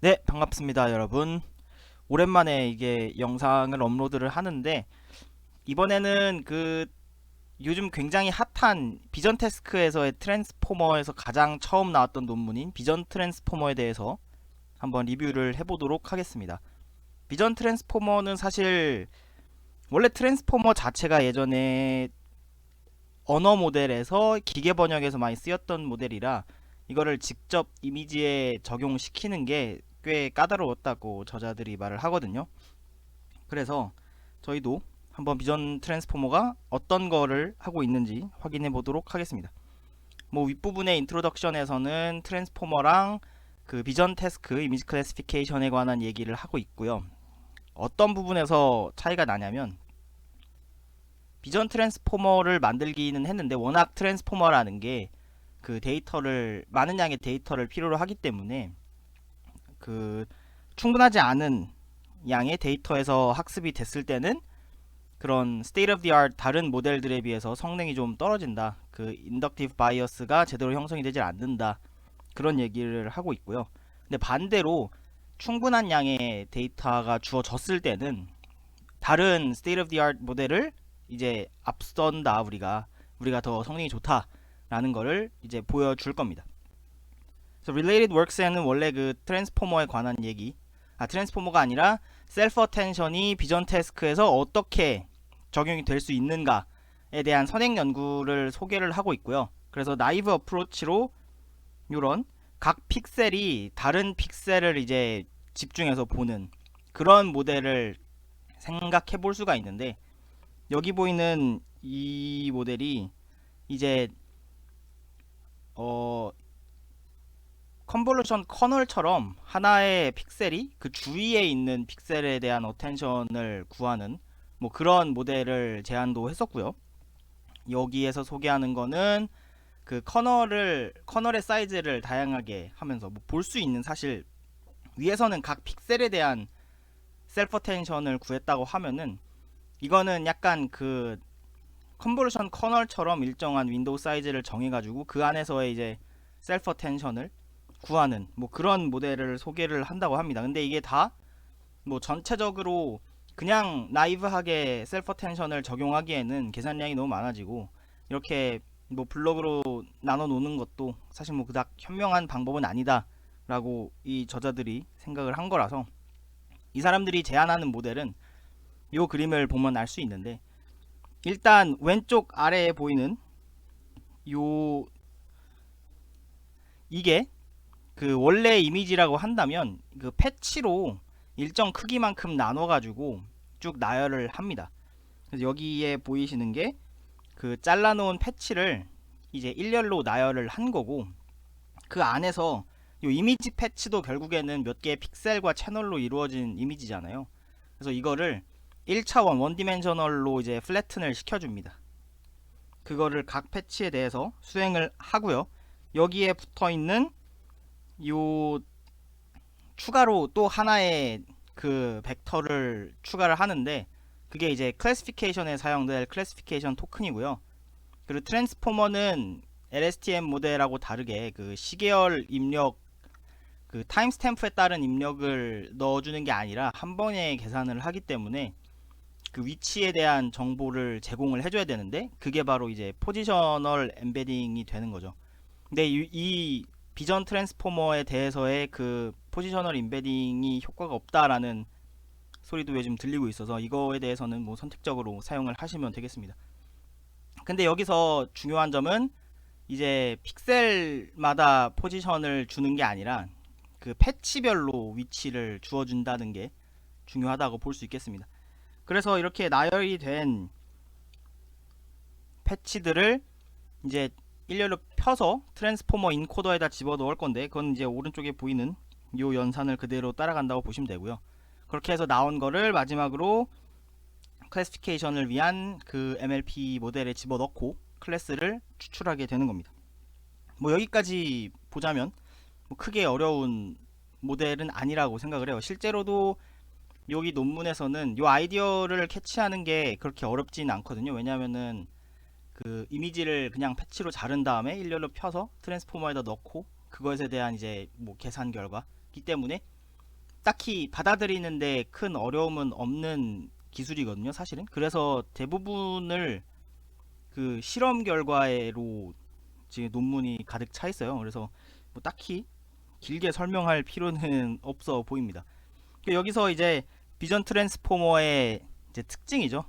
네, 반갑습니다, 여러분. 오랜만에 이게 영상을 업로드를 하는데, 이번에는 요즘 굉장히 핫한 비전 태스크에서의 트랜스포머에서 가장 처음 나왔던 논문인 비전 트랜스포머에 대해서 한번 리뷰를 해보도록 하겠습니다. 비전 트랜스포머는 사실 원래 트랜스포머 자체가 예전에 언어 모델에서 기계 번역에서 많이 쓰였던 모델이라 이거를 직접 이미지에 적용시키는 게 꽤 까다로웠다고 저자들이 말을 하거든요. 그래서 저희도 한번 비전 트랜스포머가 어떤 거를 하고 있는지 확인해 보도록 하겠습니다. 뭐 윗부분의 인트로덕션에서는 트랜스포머랑 그 비전 태스크 이미지 클래시피케이션에 관한 얘기를 하고 있고요. 어떤 부분에서 차이가 나냐면 비전 트랜스포머를 만들기는 했는데 워낙 트랜스포머라는 게 그 데이터를 많은 양의 데이터를 필요로 하기 때문에 그 충분하지 않은 양의 데이터에서 학습이 됐을 때는 그런 state of the art 다른 모델들에 비해서 성능이 좀 떨어진다. 그 인덕티브 바이어스가 제대로 형성이 되질 않는다. 그런 얘기를 하고 있고요. 근데 반대로 충분한 양의 데이터가 주어졌을 때는 다른 state of the art 모델을 이제 앞선다. 우리가 더 성능이 좋다라는 거를 이제 보여줄 겁니다. 그래서 related works에는 원래 그 트랜스포머에 관한 얘기, 트랜스포머가 아니라 셀프 어텐션이 비전 태스크에서 어떻게 적용이 될 수 있는가에 대한 선행 연구를 소개를 하고 있고요. 그래서 나이브 어프로치로 이런 각 픽셀이 다른 픽셀을 이제 집중해서 보는 그런 모델을 생각해 볼 수가 있는데, 여기 보이는 이 모델이 이제 어 컨볼루션 커널처럼 하나의 픽셀이 그 주위에 있는 픽셀에 대한 어텐션을 구하는 뭐 그런 모델을 제안도 했었고요. 여기에서 소개하는 거는 그 커널의 사이즈를 다양하게 하면서 뭐 볼 수 있는, 사실 위에서는 각 픽셀에 대한 셀프 어텐션을 구했다고 하면은 이거는 약간 그 컨볼루션 커널처럼 일정한 윈도우 사이즈를 정해가지고 그 안에서의 이제 셀프 어텐션을 구하는 뭐 그런 모델을 소개를 한다고 합니다. 근데 이게 다 뭐 전체적으로 그냥 나이브하게 셀프 텐션을 적용하기에는 계산량이 너무 많아지고, 이렇게 뭐 블록으로 나눠 놓는 것도 사실 뭐 그닥 현명한 방법은 아니다라고 이 저자들이 생각을 한 거라서, 이 사람들이 제안하는 모델은 요 그림을 보면 알 수 있는데, 일단 왼쪽 아래에 보이는 요 이게 그 원래 이미지라고 한다면 그 패치로 일정 크기만큼 나눠 가지고 쭉 나열을 합니다. 그래서 여기에 보이시는 게 그 잘라놓은 패치를 이제 일렬로 나열을 한 거고, 그 안에서 이 이미지 패치도 결국에는 몇 개의 픽셀과 채널로 이루어진 이미지잖아요. 그래서 이거를 1차원 원디멘셔널로 이제 플래튼을 시켜줍니다. 그거를 각 패치에 대해서 수행을 하고요. 여기에 붙어있는 요 추가로 또 하나의 그 벡터를 추가를 하는데, 그게 이제 클래시피케이션에 사용될 클래시피케이션 토큰이고요. 그리고 트랜스포머는 LSTM 모델하고 다르게 그 시계열 입력, 그 타임스탬프에 따른 입력을 넣어주는 게 아니라 한 번에 계산을 하기 때문에 그 위치에 대한 정보를 제공을 해줘야 되는데, 그게 바로 이제 포지셔널 엠베딩이 되는 거죠. 근데 이 비전 트랜스포머에 대해서의 그 포지셔널 임베딩이 효과가 없다라는 소리도 요즘 들리고 있어서 이거에 대해서는 뭐 선택적으로 사용을 하시면 되겠습니다. 근데 여기서 중요한 점은 이제 픽셀마다 포지션을 주는 게 아니라 그 패치별로 위치를 주어준다는 게 중요하다고 볼 수 있겠습니다. 그래서 이렇게 나열이 된 패치들을 이제 일렬로 펴서 트랜스포머 인코더에다 집어넣을 건데, 그건 이제 오른쪽에 보이는 요 연산을 그대로 따라간다고 보시면 되고요. 그렇게 해서 나온 거를 마지막으로 클래시피케이션을 위한 그 MLP 모델에 집어넣고 클래스를 추출하게 되는 겁니다. 뭐 여기까지 보자면 뭐 크게 어려운 모델은 아니라고 생각을 해요. 실제로도 여기 논문에서는 요 아이디어를 캐치하는 게 그렇게 어렵진 않거든요. 왜냐하면은 그 이미지를 그냥 패치로 자른 다음에 일렬로 펴서 트랜스포머에다 넣고 그것에 대한 이제 뭐 계산 결과이기 때문에 딱히 받아들이는데 큰 어려움은 없는 기술이거든요, 사실은. 그래서 대부분을 그 실험 결과로 지금 논문이 가득 차 있어요. 그래서 뭐 딱히 길게 설명할 필요는 없어 보입니다. 여기서 이제 비전 트랜스포머의 이제 특징이죠.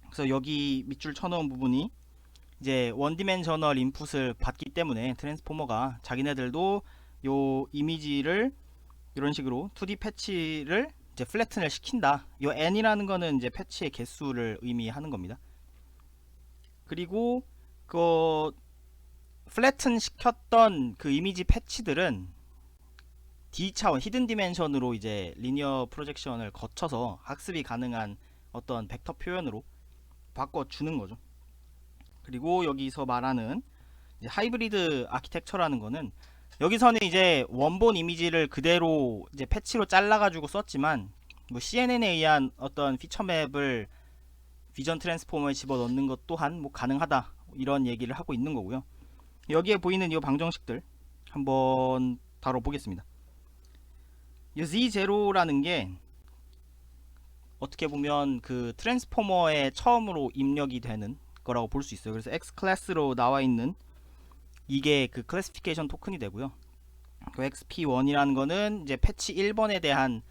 그래서 여기 밑줄 쳐놓은 부분이 이제 원디멘셔널 인풋을 받기 때문에 트랜스포머가 자기네들도 요 이미지를 이런 식으로 2D 패치를 이제 플래튼을 시킨다. 요 n이라는 거는 이제 패치의 개수를 의미하는 겁니다. 그리고 그 플래튼 시켰던 그 이미지 패치들은 D 차원 히든 디멘션으로 이제 리니어 프로젝션을 거쳐서 학습이 가능한 어떤 벡터 표현으로 바꿔주는 거죠. 그리고 여기서 말하는 이제 하이브리드 아키텍처라는 거는 여기서는 이제 원본 이미지를 그대로 이제 패치로 잘라가지고 썼지만 뭐 CNN에 의한 어떤 피처맵을 비전 트랜스포머에 집어넣는 것 또한 뭐 가능하다 이런 얘기를 하고 있는 거고요. 여기에 보이는 이 방정식들 한번 다뤄보겠습니다. 이 Z0라는 게 어떻게 보면 그 트랜스포머에 처음으로 입력이 되는 거라고 볼 수 있어요. 그래서 X 클래스로 나와 있는 이게 그 클래시피케이션 토큰이 되고요. 그 XP1이라는 거는 이제 패치 1번에 대한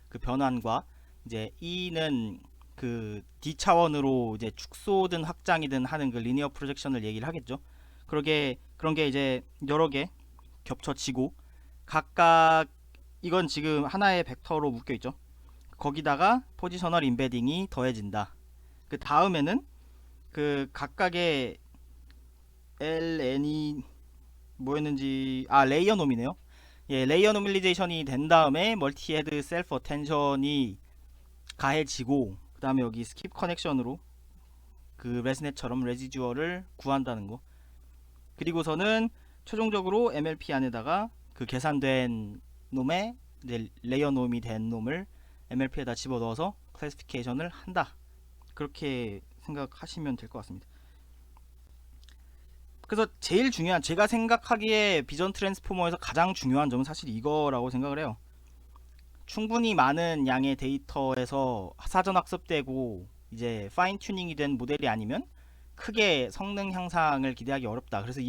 그 변환과 이제 E는 그 D 차원으로 이제 축소든 확장이든 하는 그 리니어 프로젝션을 얘기를 하겠죠. 그런 게 이제 여러 개 겹쳐지고 각각 이건 지금 하나의 벡터로 묶여 있죠. 거기다가 포지셔널 임베딩이 더해진다. 그 다음에는 그 각각의 LN이 뭐였는지 레이어 놈이네요. 예, 레이어 노밀리제이션이 된 다음에 멀티 헤드 셀프 어텐션이 가해지고 그 다음에 여기 스킵 커넥션으로 그 레스넷처럼 레지듀얼을 구한다는 거. 그리고서는 최종적으로 MLP 안에다가 그 계산된 놈의 이제 레이어 놈이 된 놈을 MLP에다 집어넣어서 클래시피케이션을 한다. 그렇게 생각하시면 될 것 같습니다. 그래서 제일 중요한, 제가 생각하기에 비전 트랜스포머에서 가장 중요한 점은 사실 이거라고 생각을 해요. 충분히 많은 양의 데이터에서 사전 학습되고 이제 파인 튜닝이 된 모델이 아니면 크게 성능 향상을 기대하기 어렵다. 그래서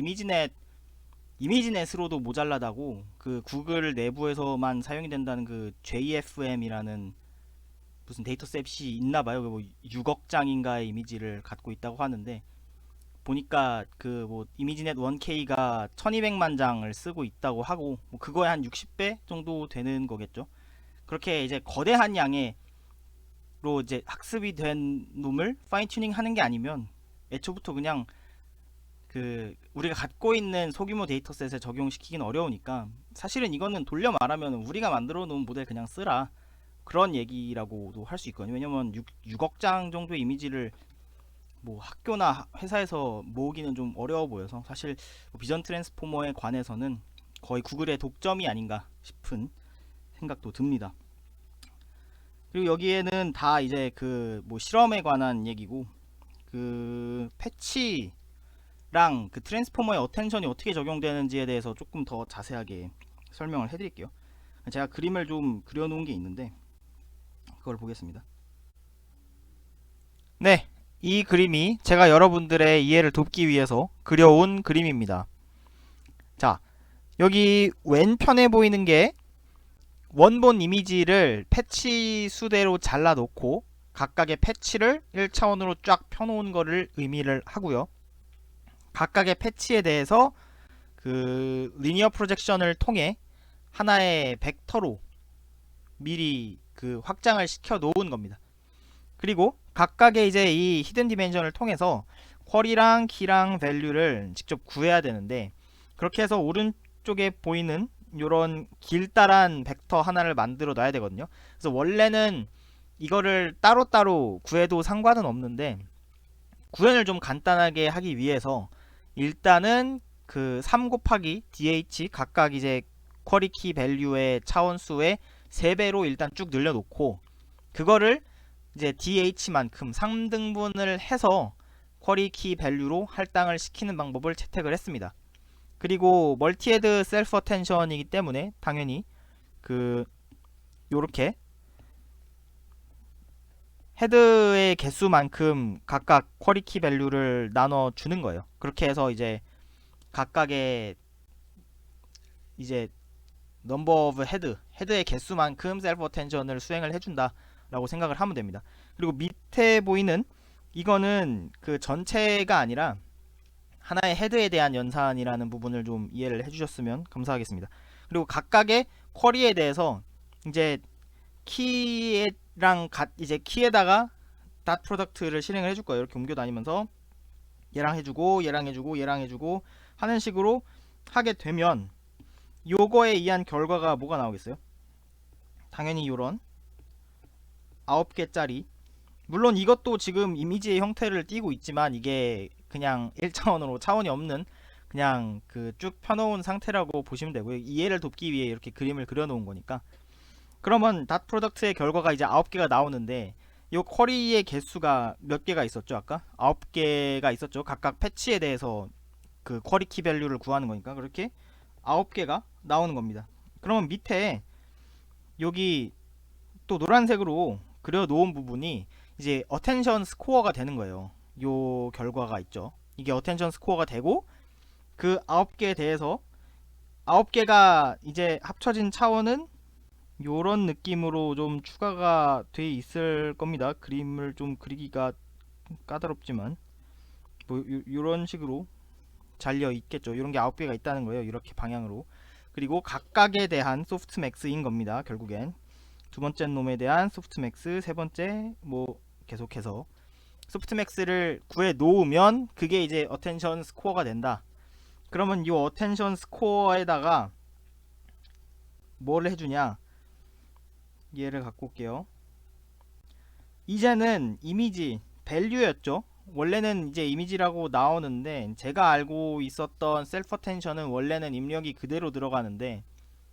이미지넷으로도 모자라다고 그 구글 내부에서만 사용이 된다는 그 JFM이라는 무슨 데이터셋이 있나봐요. 뭐 6억 장인가의 이미지를 갖고 있다고 하는데 보니까 그 뭐 이미지넷 1K가 1200만 장을 쓰고 있다고 하고 뭐 그거에 한 60배 정도 되는 거겠죠. 그렇게 이제 거대한 양의로 이제 학습이 된 놈을 파인 튜닝 하는 게 아니면 애초부터 그냥 그 우리가 갖고 있는 소규모 데이터셋에 적용시키긴 어려우니까 사실은 이거는 돌려 말하면 우리가 만들어 놓은 모델 그냥 쓰라 그런 얘기라고도 할 수 있거든요. 왜냐면 6억 장 정도의 이미지를 뭐 학교나 회사에서 모으기는 좀 어려워 보여서 사실 비전 트랜스포머에 관해서는 거의 구글의 독점이 아닌가 싶은 생각도 듭니다. 그리고 여기에는 다 이제 그 뭐 실험에 관한 얘기고 그 패치랑 그 트랜스포머의 어텐션이 어떻게 적용되는지에 대해서 조금 더 자세하게 설명을 해드릴게요. 제가 그림을 좀 그려놓은 게 있는데 그걸 보겠습니다. 네, 이 그림이 제가 여러분들의 이해를 돕기 위해서 그려온 그림입니다. 자, 여기 왼편에 보이는 게 원본 이미지를 패치 수대로 잘라 놓고 각각의 패치를 1차원으로 쫙 펴놓은 거를 의미를 하고요. 각각의 패치에 대해서 그 리니어 프로젝션을 통해 하나의 벡터로 미리 그 확장을 시켜 놓은 겁니다. 그리고 각각의 이제 이 히든 디멘션을 통해서 쿼리랑 키랑 밸류를 직접 구해야 되는데 그렇게 해서 오른쪽에 보이는 요런 길다란 벡터 하나를 만들어 놔야 되거든요. 그래서 원래는 이거를 따로따로 구해도 상관은 없는데 구현을 좀 간단하게 하기 위해서 일단은 그 3 곱하기 DH 각각 이제 쿼리 키 밸류의 차원수의 3배로 일단 쭉 늘려놓고 그거를 이제 DH만큼 3등분을 해서 쿼리 키 밸류로 할당을 시키는 방법을 채택을 했습니다. 그리고 멀티헤드 셀프 어텐션이기 때문에 당연히 그 요렇게 헤드의 개수만큼 각각 쿼리 키 밸류를 나눠 주는 거예요. 그렇게 해서 이제 각각의 이제 넘버 오브 헤드의 개수만큼 셀프 어텐션을 수행을 해준다 라고 생각을 하면 됩니다. 그리고 밑에 보이는 이거는 그 전체가 아니라 하나의 헤드에 대한 연산이라는 부분을 좀 이해를 해주셨으면 감사하겠습니다. 그리고 각각의 쿼리에 대해서 이제 키랑 이제 키에다가 닷 프로덕트를 실행을 해줄 거예요. 이렇게 옮겨 다니면서 얘랑 해주고 얘랑 해주고 얘랑 해주고 하는 식으로 하게 되면 요거에 의한 결과가 뭐가 나오겠어요? 당연히 요런 9개짜리, 물론 이것도 지금 이미지의 형태를 띠고 있지만 이게 그냥 1차원으로 차원이 없는 그냥 그 쭉 펴놓은 상태라고 보시면 되고요. 이해를 돕기 위해 이렇게 그림을 그려놓은 거니까. 그러면 닷 프로덕트의 결과가 이제 9개가 나오는데 요 쿼리의 개수가 몇 개가 있었죠? 아까 9개가 있었죠. 각각 패치에 대해서 그 쿼리 키 밸류를 구하는 거니까 그렇게 9개가 나오는 겁니다. 그러면 밑에 여기 또 노란색으로 그려 놓은 부분이 이제 어텐션 스코어가 되는 거예요. 요 결과가 있죠. 이게 어텐션 스코어가 되고 그 9개에 대해서 9개가 이제 합쳐진 차원은 요런 느낌으로 좀 추가가 돼 있을 겁니다. 그림을 좀 그리기가 까다롭지만 뭐 요런 식으로 잘려 있겠죠. 이런 게 9개가 있다는 거예요. 이렇게 방향으로. 그리고 각각에 대한 소프트맥스인 겁니다. 결국엔 두 번째 놈에 대한 소프트맥스, 세 번째 뭐 계속해서 소프트맥스를 구해 놓으면 그게 이제 어텐션 스코어가 된다. 그러면 이 어텐션 스코어에다가 뭘 해주냐, 얘를 갖고 올게요. 이제는 이미지 밸류였죠. 원래는 이제 이미지라고 나오는데 제가 알고 있었던 셀프 어텐션은 원래는 입력이 그대로 들어가는데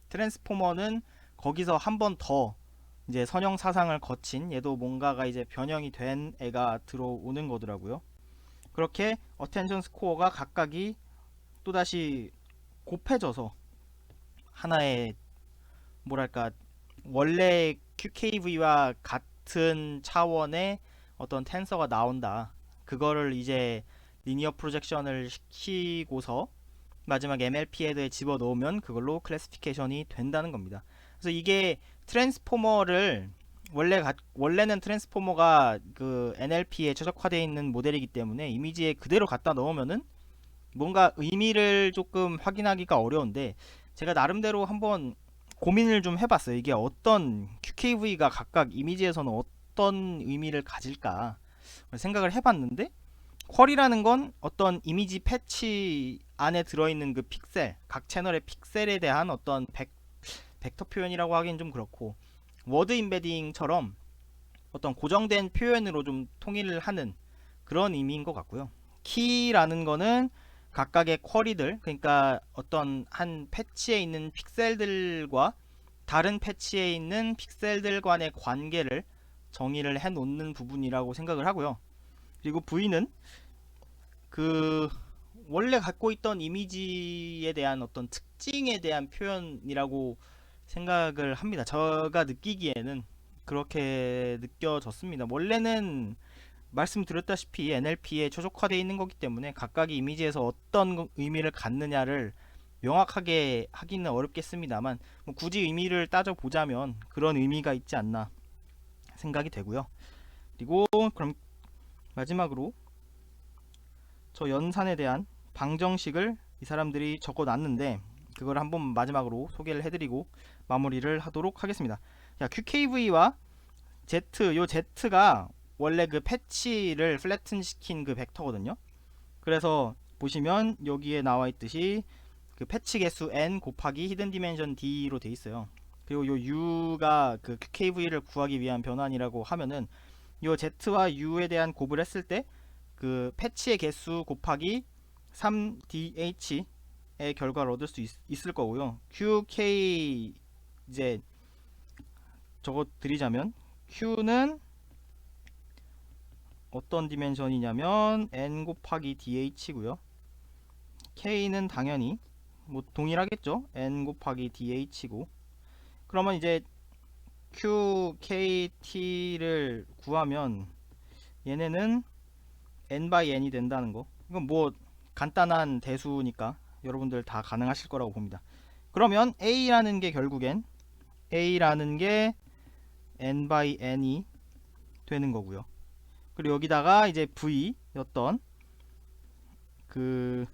트랜스포머는 거기서 한 번 더 이제 선형 사상을 거친, 얘도 뭔가가 이제 변형이 된 애가 들어오는 거더라고요. 그렇게 어텐션 스코어가 각각이 또다시 곱해져서 하나의 뭐랄까 원래 QKV와 같은 차원의 어떤 텐서가 나온다. 그거를 이제 리니어 프로젝션을 시키고서 마지막 MLP 헤드에 집어넣으면 그걸로 클래시피케이션이 된다는 겁니다. 그래서 이게 트랜스포머를 원래는 트랜스포머가 그 NLP에 최적화되어 있는 모델이기 때문에 이미지에 그대로 갖다 넣으면은 뭔가 의미를 조금 확인하기가 어려운데 제가 나름대로 한번 고민을 좀 해봤어요. 이게 어떤 QKV가 각각 이미지에서는 어떤 의미를 가질까 생각을 해봤는데 퀄이라는 건 어떤 이미지 패치 안에 들어있는 그 픽셀, 각 채널의 픽셀에 대한 어떤 벡터 표현이라고 하긴 좀 그렇고 워드 임베딩처럼 어떤 고정된 표현으로 좀 통일을 하는 그런 의미인 것 같고요. 키라는 거는 각각의 쿼리들, 그러니까 어떤 한 패치에 있는 픽셀들과 다른 패치에 있는 픽셀들 간의 관계를 정의를 해 놓는 부분이라고 생각을 하고요. 그리고 V는 그 원래 갖고 있던 이미지에 대한 어떤 특징에 대한 표현이라고 생각을 합니다. 제가 느끼기에는 그렇게 느껴졌습니다. 원래는 말씀드렸다시피 NLP에 최적화되어 있는 거기 때문에 각각의 이미지에서 어떤 의미를 갖느냐를 명확하게 하기는 어렵겠습니다만 뭐 굳이 의미를 따져보자면 그런 의미가 있지 않나 생각이 되고요. 그리고 그럼 마지막으로 저 연산에 대한 방정식을 이 사람들이 적어놨는데 그걸 한번 마지막으로 소개를 해드리고 마무리를 하도록 하겠습니다. 자, QKV와 Z, 요 Z가 원래 그 패치를 플래튼 시킨 그 벡터거든요. 그래서 보시면 여기에 나와 있듯이 그 패치 개수 n 곱하기 히든 디멘션 d로 돼 있어요. 그리고 요 u가 그 QKV를 구하기 위한 변환이라고 하면은 요 z와 u에 대한 곱을 했을 때 그 패치의 개수 곱하기 3dh의 결과를 얻을 수 있을 거고요. qk 이제 적어 드리자면 q는 어떤 디멘션이냐면 n 곱하기 dh고요. k는 당연히 뭐 동일하겠죠. n 곱하기 dh고. 그러면 이제 QKT를 구하면 얘네는 n by n이 된다는 거. 이건 뭐 간단한 대수니까 여러분들 다 가능하실 거라고 봅니다. 그러면 A라는 게 결국엔 A라는 게 n by n이 되는 거고요. 그리고 여기다가 이제 V였던 그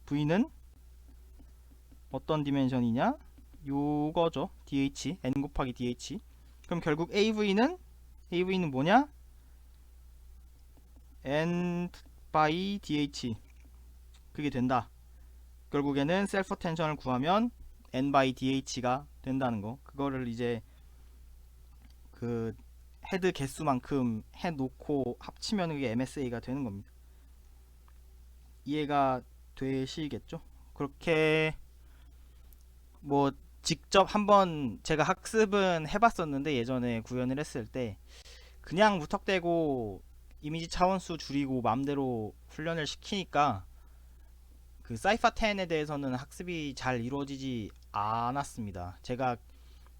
V는 어떤 디멘션이냐? 요거죠. DH, n 곱하기 DH. 그럼 결국 AV는 뭐냐? n by DH. 그게 된다. 결국에는 셀프 텐션을 구하면 n by DH가 된다는 거. 그거를 이제 그 헤드 개수만큼 해 놓고 합치면 그게 MSA가 되는 겁니다. 이해가 되시겠죠? 그렇게 뭐 직접 한번 제가 학습은 해봤었는데 예전에 구현을 했을 때 그냥 무턱대고 이미지 차원수 줄이고 맘대로 훈련을 시키니까 그 사이파 10에 대해서는 학습이 잘 이루어지지 않았습니다. 제가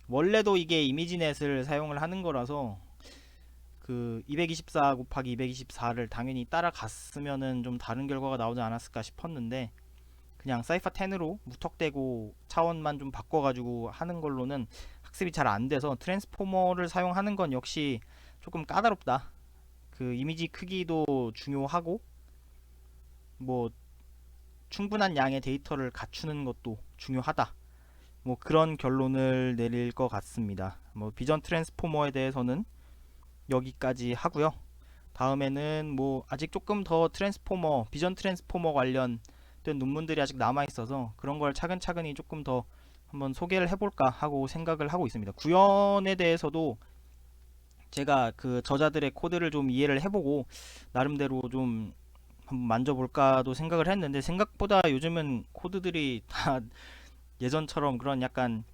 원래도 이게 이미지넷을 사용을 하는 거라서 그 224 곱하기 224를 당연히 따라갔으면은 좀 다른 결과가 나오지 않았을까 싶었는데 그냥 사이파 10으로 무턱대고 차원만 좀 바꿔가지고 하는 걸로는 학습이 잘 안 돼서 트랜스포머를 사용하는 건 역시 조금 까다롭다. 그 이미지 크기도 중요하고 뭐 충분한 양의 데이터를 갖추는 것도 중요하다. 뭐 그런 결론을 내릴 것 같습니다. 뭐 비전 트랜스포머에 대해서는 여기까지 하고요. 다음에는 뭐 아직 조금 더 트랜스포머, 비전 트랜스포머 관련된 논문들이 아직 남아 있어서 그런 걸 차근차근히 조금 더 한번 소개를 해볼까 하고 생각을 하고 있습니다. 구현에 대해서도 제가 그 저자들의 코드를 좀 이해를 해보고 나름대로 좀 한번 만져볼까도 생각을 했는데 생각보다 요즘은 코드들이 다 예전처럼 그런 약간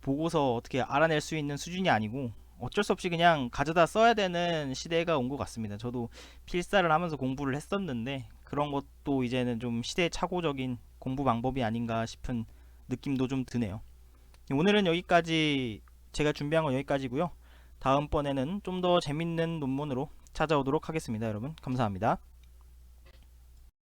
보고서 어떻게 알아낼 수 있는 수준이 아니고 어쩔 수 없이 그냥 가져다 써야 되는 시대가 온 것 같습니다. 저도 필사를 하면서 공부를 했었는데 그런 것도 이제는 좀 시대착오적인 공부 방법이 아닌가 싶은 느낌도 좀 드네요. 오늘은 여기까지 제가 준비한 건 여기까지고요. 다음번에는 좀 더 재밌는 논문으로 찾아오도록 하겠습니다. 여러분 감사합니다.